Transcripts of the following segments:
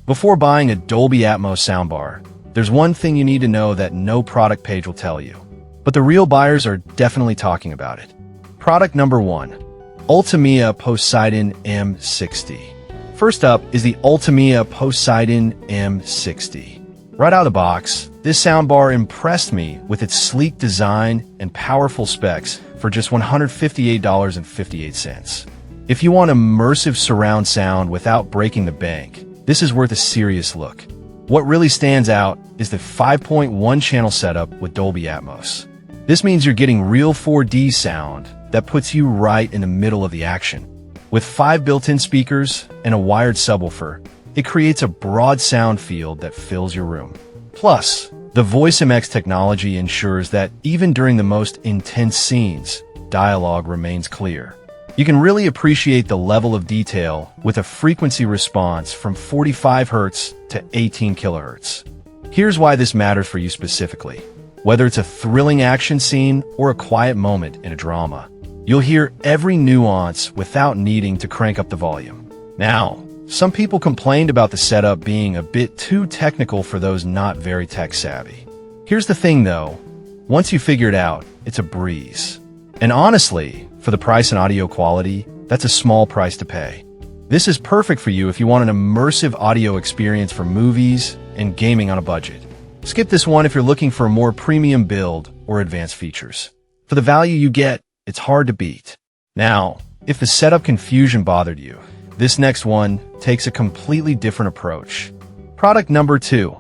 Before buying a Dolby Atmos soundbar, there's one thing you need to know that no product page will tell you. But the real buyers are definitely talking about it. Product number 1. Ultimia Poseidon M60. First up is the Ultimia Poseidon M60. Right out of the box, this soundbar impressed me with its sleek design and powerful specs for just $158.58. If you want immersive surround sound without breaking the bank, this is worth a serious look. What really stands out is the 5.1 channel setup with Dolby Atmos. This means you're getting real 4D sound that puts you right in the middle of the action. With 5 built-in speakers and a wired subwoofer, it creates a broad sound field that fills your room. Plus, the VoiceMX technology ensures that even during the most intense scenes, dialogue remains clear. You can really appreciate the level of detail with a frequency response from 45 Hz to 18 kHz. Here's why this matters for you specifically. Whether it's a thrilling action scene or a quiet moment in a drama, you'll hear every nuance without needing to crank up the volume. Now, some people complained about the setup being a bit too technical for those not very tech-savvy. Here's the thing though, once you figure it out, it's a breeze. And honestly, for the price and audio quality, that's a small price to pay. This is perfect for you if you want an immersive audio experience for movies and gaming on a budget. Skip this one if you're looking for a more premium build or advanced features. For the value you get, it's hard to beat. Now, if the setup confusion bothered you, this next one takes a completely different approach. Product number 2,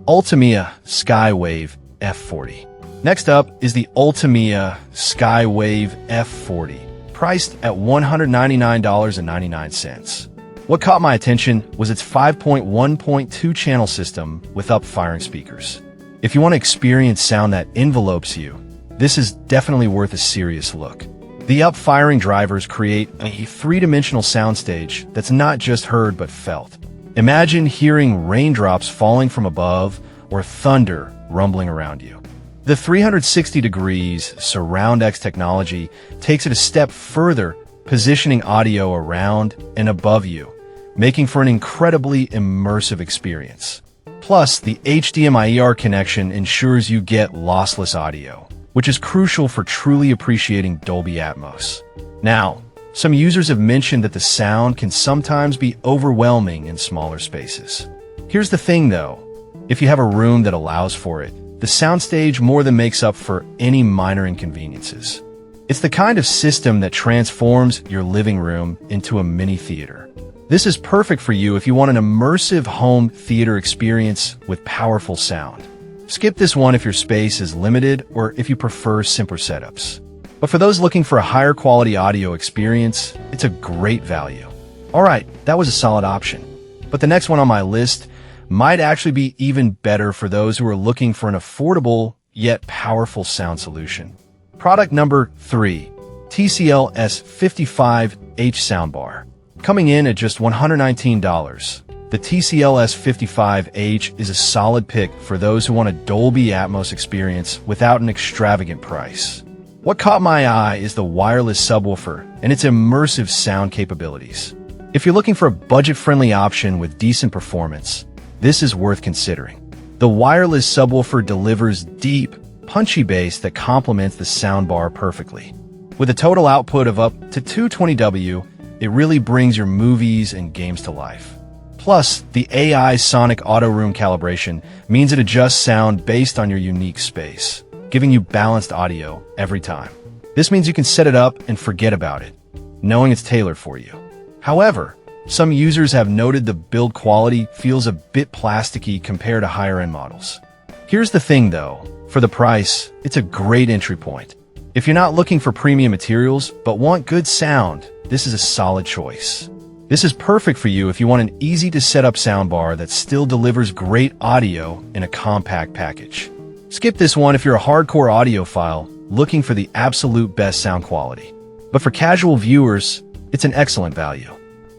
Ultimia Skywave F40. Next up is the Ultimia Skywave F40, priced at $199.99. What caught my attention was its 5.1.2 channel system with up-firing speakers. If you want to experience sound that envelopes you, this is definitely worth a serious look. The up-firing drivers create a three-dimensional soundstage that's not just heard but felt. Imagine hearing raindrops falling from above or thunder rumbling around you. The 360 degrees Surround X technology takes it a step further, positioning audio around and above you, making for an incredibly immersive experience. Plus, the HDMI connection ensures you get lossless audio, which is crucial for truly appreciating Dolby Atmos. Now, some users have mentioned that the sound can sometimes be overwhelming in smaller spaces. Here's the thing though, if you have a room that allows for it, the soundstage more than makes up for any minor inconveniences. It's the kind of system that transforms your living room into a mini theater. This is perfect for you if you want an immersive home theater experience with powerful sound. Skip this one if your space is limited or if you prefer simpler setups. But for those looking for a higher quality audio experience, it's a great value. Alright, that was a solid option. But the next one on my list might actually be even better for those who are looking for an affordable yet powerful sound solution. Product number 3, TCL S55H Soundbar. Coming in at just $119, the TCL S55H is a solid pick for those who want a Dolby Atmos experience without an extravagant price. What caught my eye is the wireless subwoofer and its immersive sound capabilities. If you're looking for a budget-friendly option with decent performance, this is worth considering. The wireless subwoofer delivers deep, punchy bass that complements the soundbar perfectly. With a total output of up to 220W, it really brings your movies and games to life. Plus, the AI Sonic Auto Room calibration means it adjusts sound based on your unique space, giving you balanced audio every time. This means you can set it up and forget about it, knowing it's tailored for you. However, some users have noted the build quality feels a bit plasticky compared to higher-end models. Here's the thing though, for the price, it's a great entry point. If you're not looking for premium materials but want good sound, this is a solid choice. This is perfect for you if you want an easy-to-set-up soundbar that still delivers great audio in a compact package. Skip this one if you're a hardcore audiophile looking for the absolute best sound quality. But for casual viewers, it's an excellent value.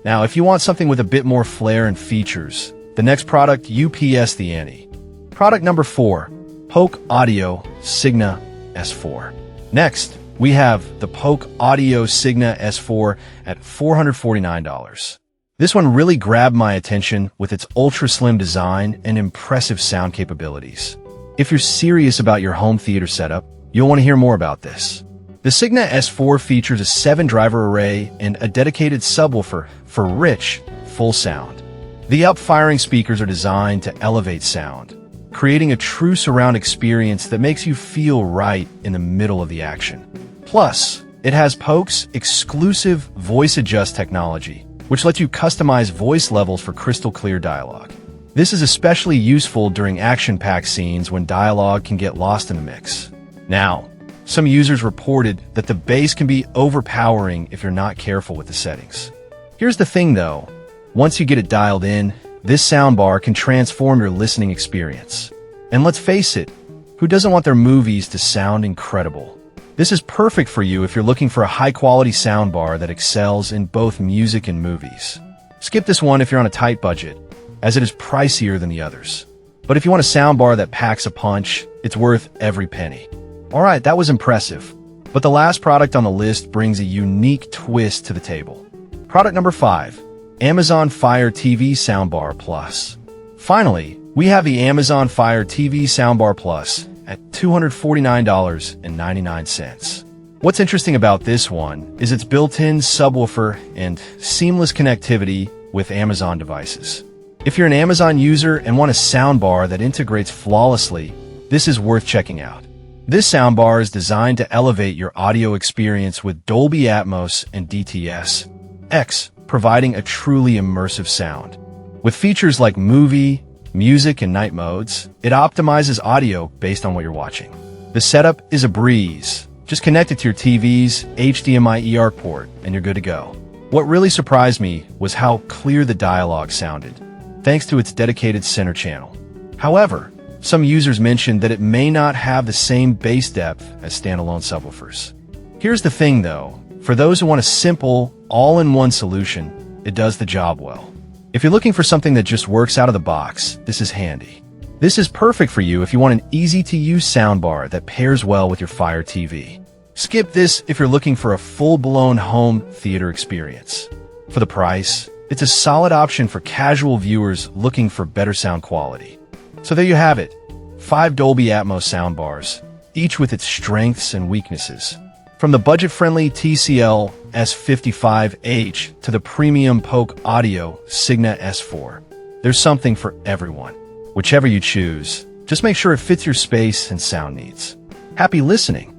Now, if you want something with a bit more flair and features, the next product UPS the ante. Product number 4, Polk Audio Signa S4. Next, we have the Polk Audio Signa S4 at $449. This one really grabbed my attention with its ultra-slim design and impressive sound capabilities. If you're serious about your home theater setup, you'll want to hear more about this. The Signa S4 features a 7-driver array and a dedicated subwoofer for rich, full sound. The up-firing speakers are designed to elevate sound, creating a true surround experience that makes you feel right in the middle of the action. Plus, it has Polk's exclusive voice adjust technology, which lets you customize voice levels for crystal clear dialogue. This is especially useful during action-packed scenes when dialogue can get lost in the mix. Now, some users reported that the bass can be overpowering if you're not careful with the settings. Here's the thing though, once you get it dialed in, this soundbar can transform your listening experience. And let's face it, who doesn't want their movies to sound incredible? This is perfect for you if you're looking for a high-quality soundbar that excels in both music and movies. Skip this one if you're on a tight budget, as it is pricier than the others. But if you want a soundbar that packs a punch, it's worth every penny. Alright, that was impressive. But the last product on the list brings a unique twist to the table. Product number 5, Amazon Fire TV Soundbar Plus. Finally, we have the Amazon Fire TV Soundbar Plus at $249.99. What's interesting about this one is its built-in subwoofer and seamless connectivity with Amazon devices. If you're an Amazon user and want a soundbar that integrates flawlessly, this is worth checking out. This soundbar is designed to elevate your audio experience with Dolby Atmos and DTS-X, providing a truly immersive sound. With features like movie, music, and night modes, it optimizes audio based on what you're watching. The setup is a breeze. Just connect it to your TV's HDMI ER port and you're good to go. What really surprised me was how clear the dialogue sounded, thanks to its dedicated center channel. However, some users mentioned that it may not have the same bass depth as standalone subwoofers. Here's the thing though, for those who want a simple, all-in-one solution, it does the job well. If you're looking for something that just works out of the box, this is handy. This is perfect for you if you want an easy-to-use soundbar that pairs well with your Fire TV. Skip this if you're looking for a full-blown home theater experience. For the price, it's a solid option for casual viewers looking for better sound quality. So there you have it, 5 Dolby Atmos soundbars, each with its strengths and weaknesses. From the budget-friendly TCL S55H to the premium Polk Audio Signa S4, there's something for everyone. Whichever you choose, just make sure it fits your space and sound needs. Happy listening!